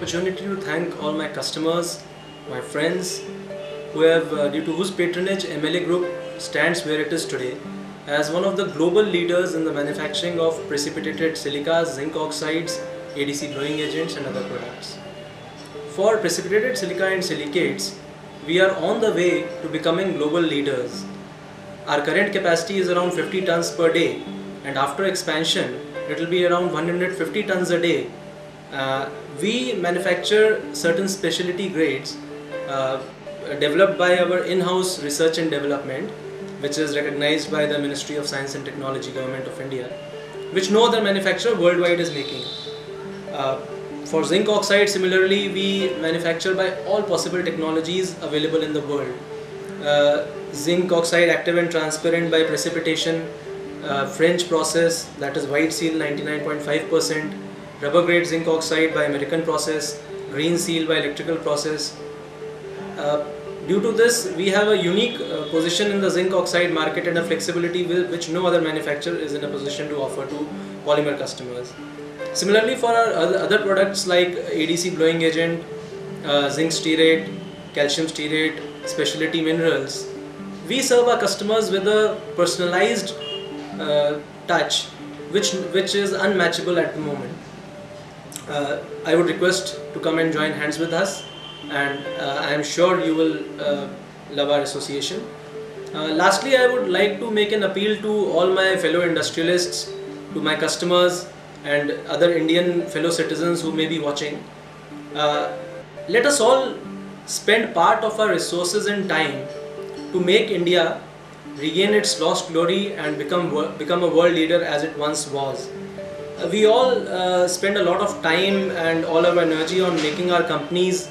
Opportunity to thank all my customers, my friends, who have, due to whose patronage MLA Group stands where it is today, as one of the global leaders in the manufacturing of precipitated silicas, zinc oxides, ADC blowing agents and other products. For precipitated silica and silicates, we are on the way to becoming global leaders. Our current capacity is around 50 tons per day, and after expansion it will be around 150 tons a day. We manufacture certain specialty grades developed by our in-house research and development, which is recognized by the Ministry of Science and Technology, Government of India, which no other manufacturer worldwide is making. For zinc oxide, similarly, we manufacture by all possible technologies available in the world. Zinc oxide active and transparent by precipitation, French process, that is white seal 99.5%, rubber grade zinc oxide by American process, green seal by electrical process. Due to this, we have a unique position in the zinc oxide market and a flexibility which no other manufacturer is in a position to offer to polymer customers. Similarly, for our other products like ADC blowing agent, zinc stearate, calcium stearate, specialty minerals, we serve our customers with a personalized touch which is unmatchable at the moment. I would request to come and join hands with us, and I am sure you will love our association. Lastly, I would like to make an appeal to all my fellow industrialists, to my customers and other Indian fellow citizens who may be watching. Let us all spend part of our resources and time to make India regain its lost glory and become a world leader as it once was. We all spend a lot of time and all our energy on making our companies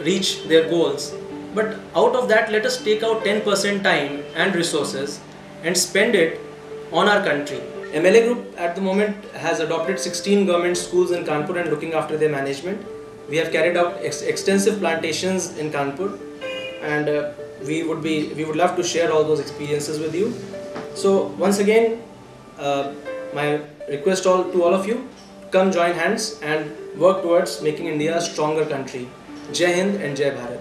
reach their goals, but out of that, let us take out 10% time and resources and spend it on our country. MLA Group at the moment has adopted 16 government schools in Kanpur and looking after their management. We have carried out extensive plantations in Kanpur, and we would love to share all those experiences with you. So once again, my request to all of you, come join hands and work towards making India a stronger country. Jai Hind and Jai Bharat.